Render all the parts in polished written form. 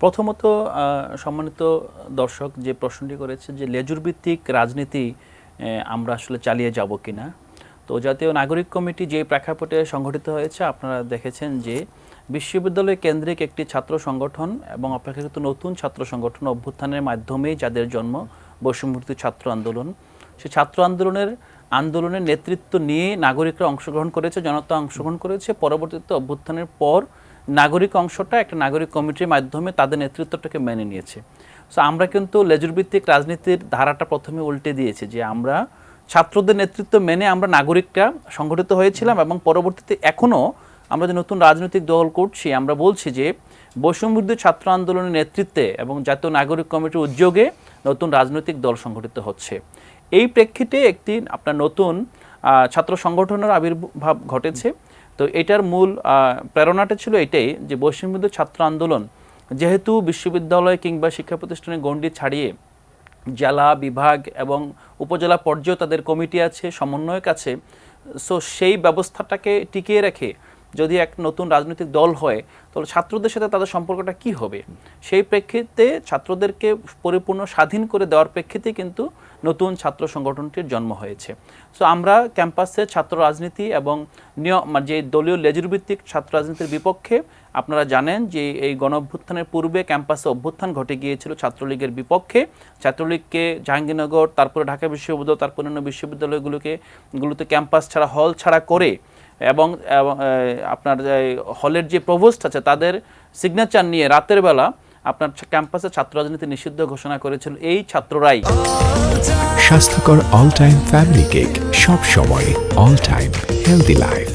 প্রথমত সম্মানিত দর্শক যে প্রশ্নটি করেছে যে লেজুর ভিত্তিক রাজনীতি আমরা আসলে চালিয়ে যাব কিনা। তো জাতীয় নাগরিক কমিটি যে প্রেক্ষাপটে সংগঠিত হয়েছে আপনারা দেখেছেন যে বিশ্ববিদ্যালয় কেন্দ্রিক একটি ছাত্র সংগঠন এবং অপেক্ষাকৃত নতুন ছাত্র সংগঠন অভ্যুত্থানের মাধ্যমেই যাদের জন্ম বৈষম্যবিরোধী ছাত্র আন্দোলন, সেই ছাত্র আন্দোলনের নেতৃত্ব নিয়ে নাগরিকরা অংশগ্রহণ করেছে, জনতা অংশগ্রহণ করেছে। পরবর্তীতে অভ্যুত্থানের পর নাগরিক অংশটা একটা নাগরিক কমিটির মাধ্যমে তাদের নেতৃত্বটাকে মেনে নিয়েছে। সো আমরা কিন্তু লেজুর ভিত্তিক রাজনীতির ধারাটা প্রথমে উল্টে দিয়েছি যে আমরা ছাত্রদের নেতৃত্ব মেনে আমরা নাগরিকরা সংগঠিত হয়েছিলাম এবং পরবর্তীতে এখনও আমরা যে নতুন রাজনৈতিক দল করছি আমরা বলছি যে বৈষম্যবিরোধী ছাত্র আন্দোলনের নেতৃত্বে এবং জাতীয় নাগরিক কমিটির উদ্যোগে নতুন রাজনৈতিক দল সংগঠিত হচ্ছে। এই প্রেক্ষিতে একটি আপনার নতুন ছাত্র সংগঠনের আবির্ভাব ঘটেছে। তো এটার মূল প্রেরণাটা ছিল এটাই যে বৈষম্যবিরোধী ছাত্র আন্দোলন যেহেতু বিশ্ববিদ্যালয় কিংবা শিক্ষা প্রতিষ্ঠানের গণ্ডি ছাড়িয়ে জেলা বিভাগ এবং উপজেলা পর্যায়েও তাদের কমিটি আছে, সমন্বয়ক আছে। সো সেই ব্যবস্থাটাকে টিকিয়ে রেখে যদি এক নতুন রাজনৈতিক দল হয় তাহলে ছাত্রদের সাথে তাদের সম্পর্কটা কি হবে, সেই প্রেক্ষিতে ছাত্রদেরকে পরিপূর্ণ স্বাধীন করে দেওয়ার প্রেক্ষিতে কিন্তু নতুন ছাত্র সংগঠনটির জন্ম হয়েছে। সো আমরা ক্যাম্পাসে ছাত্র রাজনীতি এবং যে দলীয় লেজুর ভিত্তিক ছাত্র রাজনীতির বিপক্ষে। আপনারা জানেন যে এই গণঅভ্যুত্থানের পূর্বে ক্যাম্পাসে অভ্যুত্থান ঘটে গিয়েছিল ছাত্রলীগের বিপক্ষে। ছাত্রলীগকে জাহাঙ্গীরনগর, তারপরে ঢাকা বিশ্ববিদ্যালয়, তারপর অন্য বিশ্ববিদ্যালয়গুলোতে ক্যাম্পাস ছাড়া, হল ছাড়া করে এবং আপনার হলের যে প্রভোস্ট আছে তাদের সিগনেচার নিয়ে রাতের বেলা আপনার ক্যাম্পাসে ছাত্র রাজনীতি নিষিদ্ধ ঘোষণা করেছিল এই ছাত্ররাই। স্বাস্থ্যকর অল টাইম ফ্যামিলি কেক, সব সময় all time healthy life.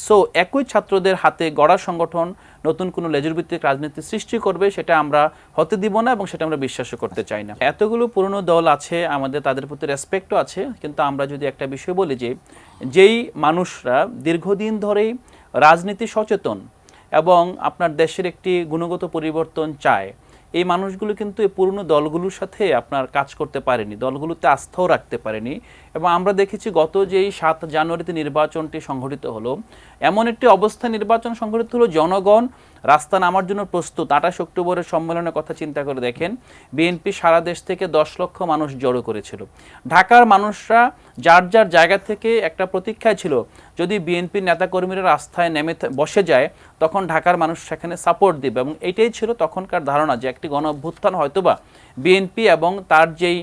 So একই ছাত্রদের হাতে গড়া সংগঠন নতুন কোনো লেজুর ভিত্তিক রাজনীতি সৃষ্টি করবে সেটা আমরা হতে দিব না এবং সেটা আমরা বিশ্বাসও করতে চাই না। এতগুলো পুরনো দল আছে, আমাদের তাদের প্রতি রেসপেক্টও আছে, কিন্তু আমরা যদি একটা বিষয় বলি যে যেই মানুষরা দীর্ঘদিন ধরেই রাজনীতি সচেতন এবং আপনার দেশের একটি গুণগত পরিবর্তন চায়, এই মানুষগুলো কিন্তু এই পুরনো দলগুলোর সাথে আপনার কাজ করতে পারেনি, দলগুলোতে আস্থাও রাখতে পারেনি। এবং আমরা দেখেছি গত যেই 7 জানুয়ারিতে নির্বাচনটি সংঘটিত হলো, এমন একটি অবস্থা নির্বাচন সংঘটিত হলো যানগণ রাস্তা নামার জন্য প্রস্তুত। 28 অক্টোবরের সম্মেলনের কথা চিন্তা করে দেখেন, বিএনপি সারা দেশ থেকে 10 লক্ষ মানুষ জড়ো করেছিল। ঢাকার মানুষরা যার যার জায়গা থেকে একটা প্রতীক্ষায় ছিল, যদি বিএনপির নেতাকর্মীরা রাস্তায় নেমে বসে যায় তখন ঢাকার মানুষ সেখানে সাপোর্ট দেবে। এবং এটাই ছিল তখনকার ধারণা যে একটি গণ অভ্যুত্থান হয়তোবা বিএনপি এবং তার যেই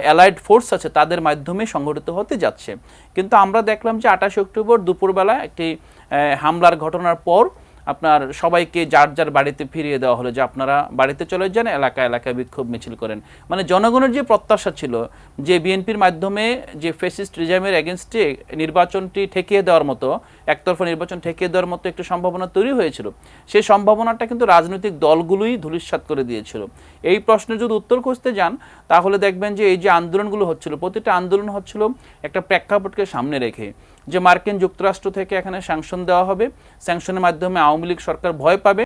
অ্যালাইড ফোর্স আছে তাদের মাধ্যমে সংগঠিত হতে যাচ্ছে। কিন্তু আমরা দেখলাম যে 28 অক্টোবর দুপুরবেলা একটি হামলার ঘটনার পর আপনার সবাইকে যার যার বাড়িতে ফিরিয়ে দেওয়া হলো যে আপনারা বাড়িতে চলে যান, এলাকায় বিক্ষোভ মিছিল করেন। মানে জনগণের যে প্রত্যাশা ছিল যে বিএনপির মাধ্যমে যে ফ্যাসিস্ট রিজিমের এগেনস্টে নির্বাচনটি ঠেকিয়ে দেওয়ার মতো, একতরফা নির্বাচন ঠেকিয়ে দেওয়ার মতো একটি সম্ভাবনা তৈরি হয়েছিল, সেই সম্ভাবনাটা কিন্তু রাজনৈতিক দলগুলোই ধূলিসাৎ করে দিয়েছিল। এই প্রশ্নের যদি উত্তর খুঁজতে যান তাহলে দেখবেন যে এই যে আন্দোলনগুলো হচ্ছিল, প্রতিটা আন্দোলন হচ্ছিল একটা প্রেক্ষাপটকে সামনে রেখে যে মার্কিন যুক্তরাষ্ট্র থেকে এখানে স্যাংশন দেওয়া হবে, স্যাংশনের মাধ্যমে আওয়ামী লীগ সরকার ভয় পাবে।